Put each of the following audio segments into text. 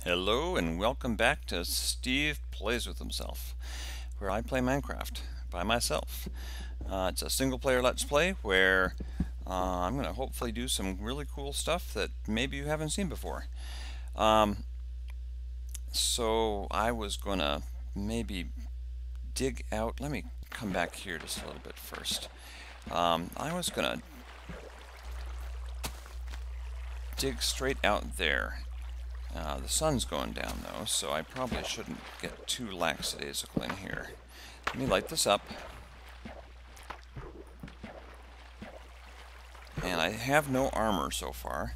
Hello and welcome back to Steve Plays With Himself, where I play Minecraft by myself. It's a single player let's play where I'm going to hopefully do some really cool stuff that maybe you haven't seen before. So I was going to maybe dig out, let me come back here just a little bit first. I was going to dig straight out there. The sun's going down though, so I probably shouldn't get too lackadaisical in here. Let me light this up. And I have no armor so far.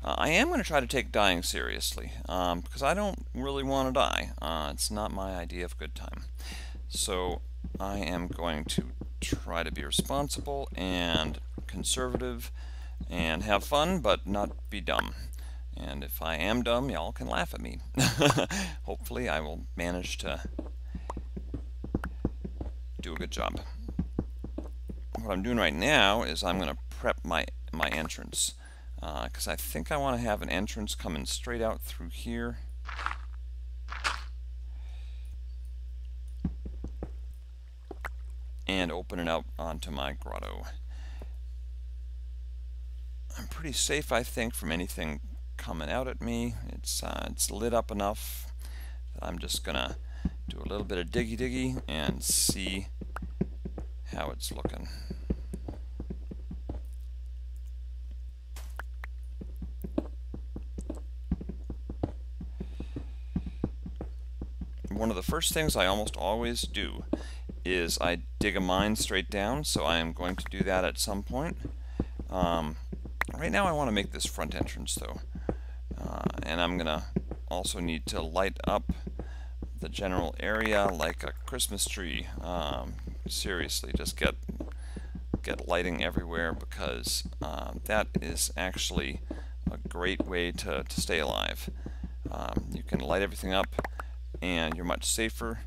I am going to try to take dying seriously, because I don't really want to die. It's not my idea of a good time. So I am going to try to be responsible and conservative and have fun, but not be dumb. And if I am dumb, y'all can laugh at me. Hopefully I will manage to do a good job. What I'm doing right now is I'm going to prep my entrance, because I think I want to have an entrance coming straight out through here. And open it up onto my grotto. I'm pretty safe, I think, from anything coming out at me. It's lit up enough that I'm just gonna do a little bit of diggy and see how it's looking. One of the first things I almost always do is I dig a mine straight down, so I am going to do that at some point. Right now I want to make this front entrance though, and I'm gonna also need to light up the general area like a Christmas tree. Seriously, just get lighting everywhere, because that is actually a great way to stay alive. You can light everything up and you're much safer.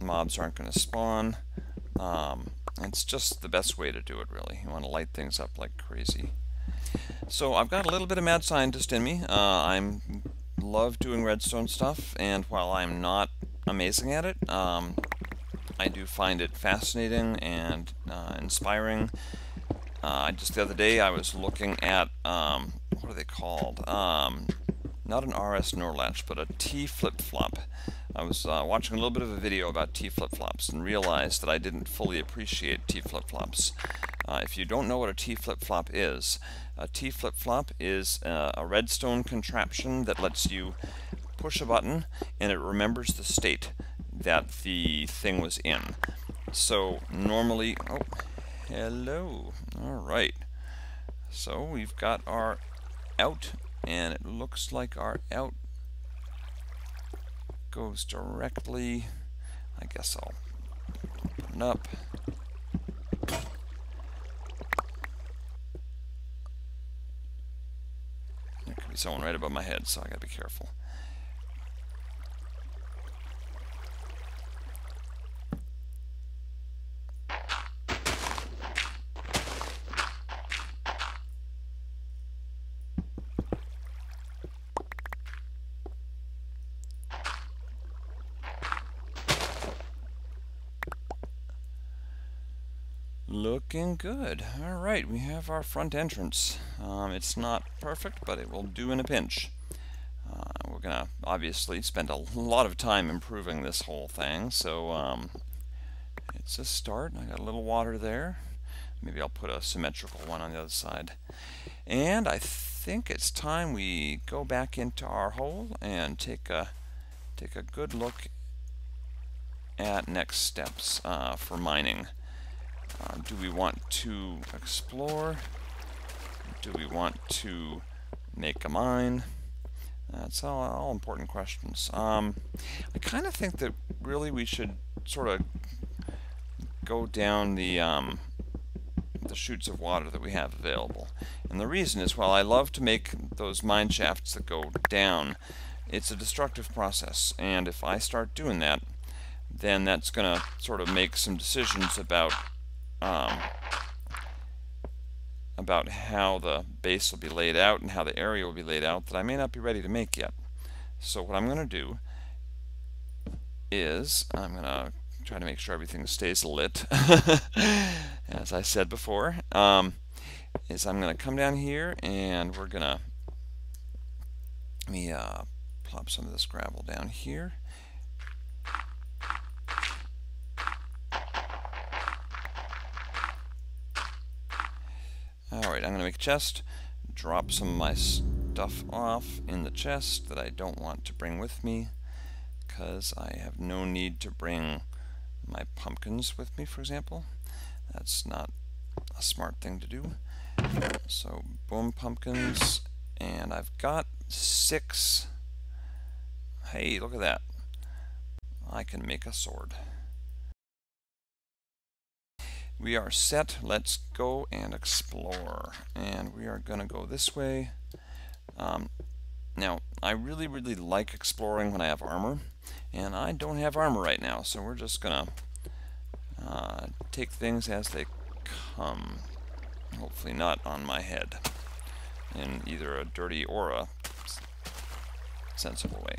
Mobs aren't going to spawn. It's just the best way to do it, really. You want to light things up like crazy. So I've got a little bit of mad scientist in me. I love doing redstone stuff, and while I'm not amazing at it, I do find it fascinating and inspiring. Just the other day I was looking at, what are they called? Not an RS Norlatch, but a T flip-flop. I was watching a little bit of a video about T flip-flops and realized that I didn't fully appreciate T flip-flops. If you don't know what a T flip-flop is, a T flip-flop is a redstone contraption that lets you push a button and it remembers the state that the thing was in. So normally, oh, hello, alright. So we've got our out, and it looks like our out goes directly, I guess I'll open it up. There could be someone right above my head, so I gotta be careful. Looking good. Alright, we have our front entrance. It's not perfect, but it will do in a pinch. We're going to obviously spend a lot of time improving this whole thing, so it's a start. I got a little water there. Maybe I'll put a symmetrical one on the other side. And I think it's time we go back into our hole and take a good look at next steps for mining. Do we want to explore? Do we want to make a mine? That's all important questions. I kind of think that really we should sort of go down the chutes of water that we have available. And the reason is, while I love to make those mine shafts that go down, it's a destructive process. And if I start doing that, then that's going to sort of make some decisions about how the base will be laid out and how the area will be laid out that I may not be ready to make yet. So what I'm going to do is I'm going to try to make sure everything stays lit, as I said before, is I'm going to come down here and we're going to, let me plop some of this gravel down here. Alright, I'm going to make a chest, drop some of my stuff off in the chest that I don't want to bring with me, because I have no need to bring my pumpkins with me, for example. That's not a smart thing to do. So, boom, pumpkins, and I've got 6. Hey, look at that. I can make a sword. We are set. Let's go and explore. And we are going to go this way. Now, I really like exploring when I have armor, and I don't have armor right now, so we're just going to take things as they come. Hopefully not on my head in either a dirty or a sensible way.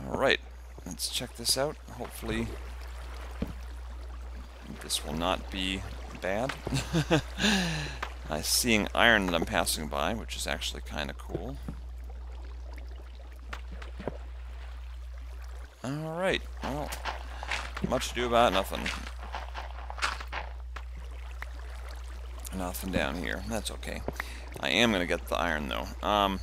Alright, let's check this out. Hopefully this will not be bad. I'm seeing iron that I'm passing by, which is actually kind of cool. Alright, well, much ado about nothing. Nothing down here. That's okay. I am going to get the iron, though. Now,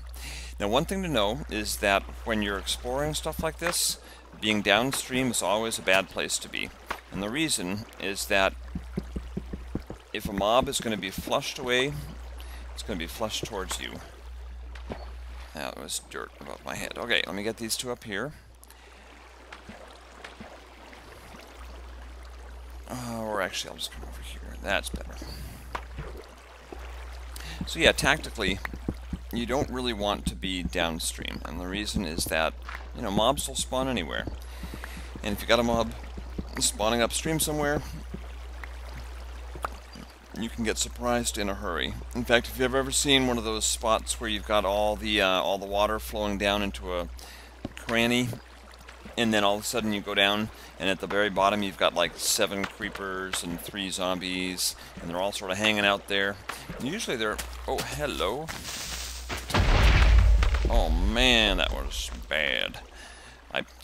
one thing to know is that when you're exploring stuff like this, being downstream is always a bad place to be. And the reason is that if a mob is going to be flushed away, it's going to be flushed towards you. That was dirt above my head. Okay, let me get these two up here. Or actually, I'll just come over here. That's better. So yeah, tactically, you don't really want to be downstream, and the reason is that, you know, mobs will spawn anywhere. And if you got a mob spawning upstream somewhere, you can get surprised in a hurry. In fact, if you've ever seen one of those spots where you've got all the water flowing down into a cranny, and then all of a sudden you go down, and at the very bottom you've got like 7 creepers and 3 zombies, and they're all sort of hanging out there. And usually they're... Oh, hello. Oh man, that was bad.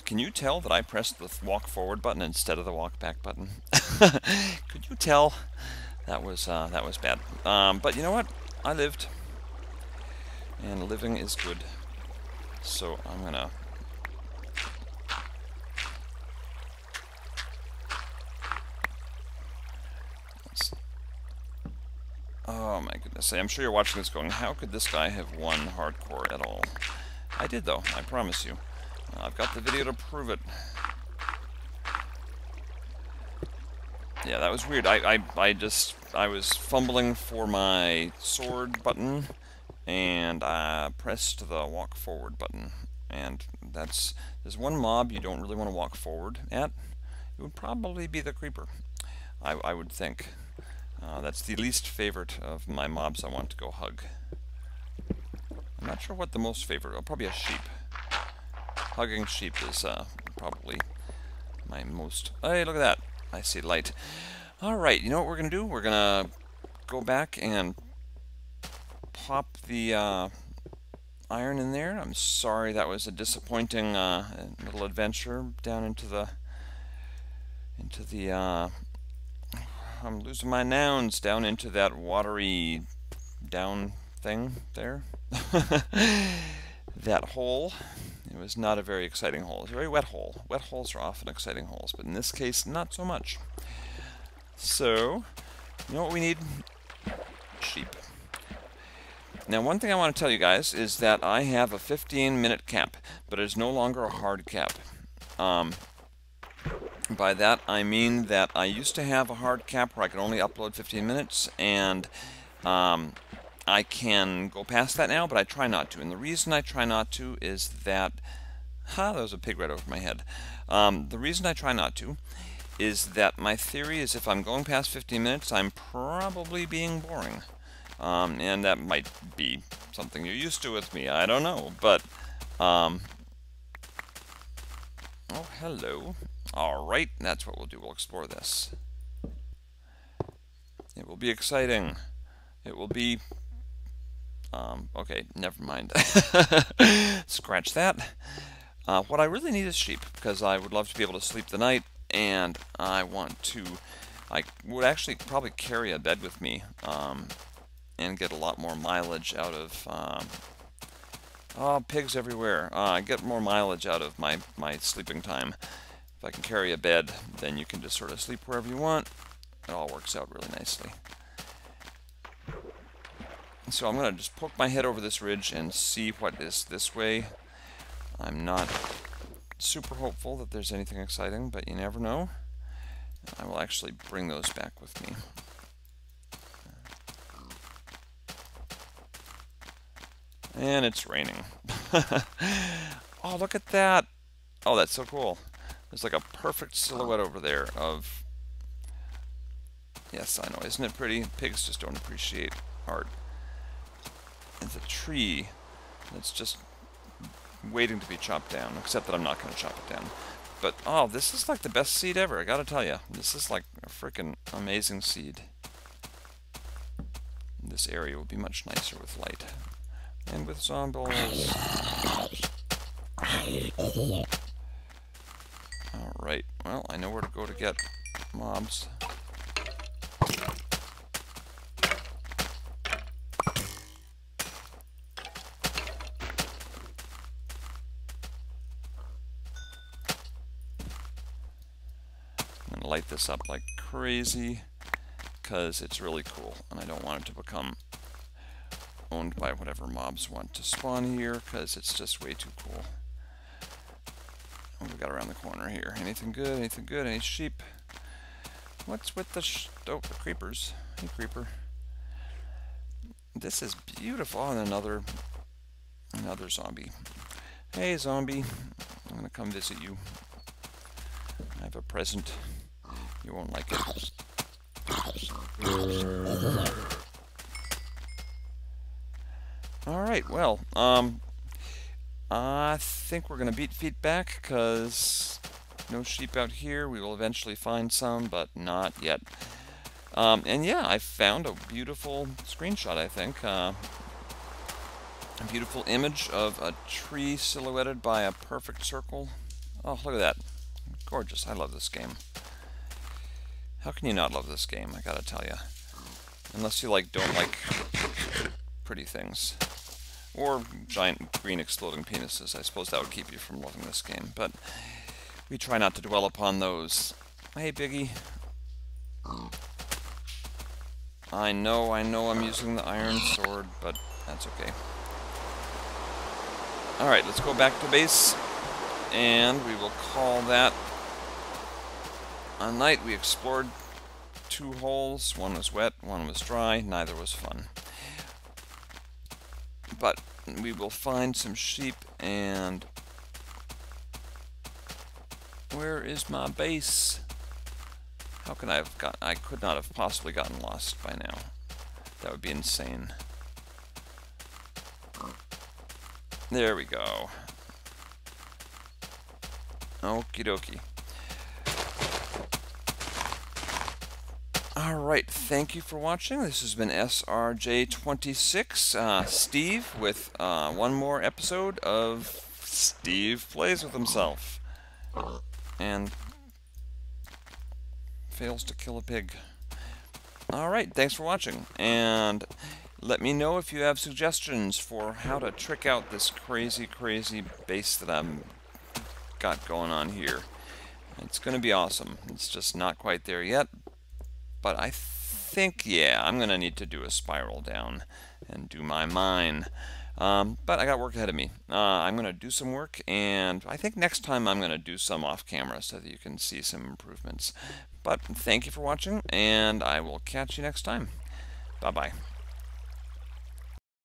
Can you tell that I pressed the walk forward button instead of the walk back button? Could you tell? That was bad. But you know what? I lived. And living is good. So I'm gonna... Oh my goodness. I'm sure you're watching this going, how could this guy have won hardcore at all? I did though, I promise you. I've got the video to prove it. Yeah, that was weird. I was fumbling for my sword button, and I pressed the walk forward button. And there's one mob you don't really want to walk forward at. It would probably be the creeper, I would think. That's the least favorite of my mobs I want to go hug. I'm not sure what the most favorite. Oh, probably a sheep. Hugging sheep is probably my most... Hey, look at that. I see light. Alright, you know what we're going to do? We're going to go back and pop the iron in there. I'm sorry that was a disappointing little adventure down into the... I'm losing my nouns, down into that watery down thing there. That hole. It was not a very exciting hole. It's a very wet hole. Wet holes are often exciting holes, but in this case, not so much. So, you know what we need? Sheep. Now, one thing I want to tell you guys is that I have a 15-minute cap, but it is no longer a hard cap. By that, I mean that I used to have a hard cap where I could only upload 15 minutes, and I can go past that now, but I try not to. And the reason I try not to is that... there was a pig right over my head. The reason I try not to is that my theory is if I'm going past 15 minutes, I'm probably being boring. And that might be something you're used to with me, I don't know. But Oh, hello. All right, that's what we'll do. We'll explore this. It will be exciting. It will be okay, never mind. Scratch that. What I really need is sheep, because I would love to be able to sleep the night, and I would actually probably carry a bed with me, and get a lot more mileage out of, oh, pigs everywhere. I get more mileage out of my sleeping time. If I can carry a bed, then you can just sort of sleep wherever you want. It all works out really nicely. So I'm going to just poke my head over this ridge and see what is this way. I'm not super hopeful that there's anything exciting, but you never know. I will actually bring those back with me. And it's raining. Oh, look at that. Oh, that's so cool. There's like a perfect silhouette over there of... Yes, I know. Isn't it pretty? Pigs just don't appreciate art. It's a tree that's just waiting to be chopped down, except that I'm not going to chop it down. But, oh, this is like the best seed ever, I gotta tell you. This is like a freaking amazing seed. This area will be much nicer with light. And with zombies. Alright, well, I know where to go to get mobs. Light this up like crazy because it's really cool, and I don't want it to become owned by whatever mobs want to spawn here because it's just way too cool. What we got around the corner here? Anything good? Anything good? Any sheep? What's with the the creepers? Hey, creeper. This is beautiful. And another zombie. Hey, zombie. I'm gonna come visit you. I have a present. You won't like it. Alright, well, I think we're going to beat feet back, because no sheep out here. We will eventually find some, but not yet. And yeah, I found a beautiful screenshot, I think. A beautiful image of a tree silhouetted by a perfect circle. Oh, look at that. Gorgeous. I love this game. How can you not love this game? I gotta tell you. Unless you don't like pretty things. Or giant green exploding penises. I suppose that would keep you from loving this game. But we try not to dwell upon those. Hey, Biggie. I know I'm using the iron sword, but that's okay. Alright, let's go back to base. And we will call that a night. We explored 2 holes. One was wet, one was dry. Neither was fun. But we will find some sheep. And where is my base? How can I have gotten... I could not have possibly gotten lost by now. That would be insane. There we go. Okie dokie. Alright, thank you for watching. This has been SRJ26, Steve, with one more episode of Steve Plays With Himself. And fails to kill a pig. Alright, thanks for watching. And let me know if you have suggestions for how to trick out this crazy base that I'm got going on here. It's going to be awesome. It's just not quite there yet. But I think, yeah, I'm going to need to do a spiral down and do my mine. But I got work ahead of me. I'm going to do some work, and I think next time I'm going to do some off camera so that you can see some improvements. But thank you for watching, and I will catch you next time. Bye-bye.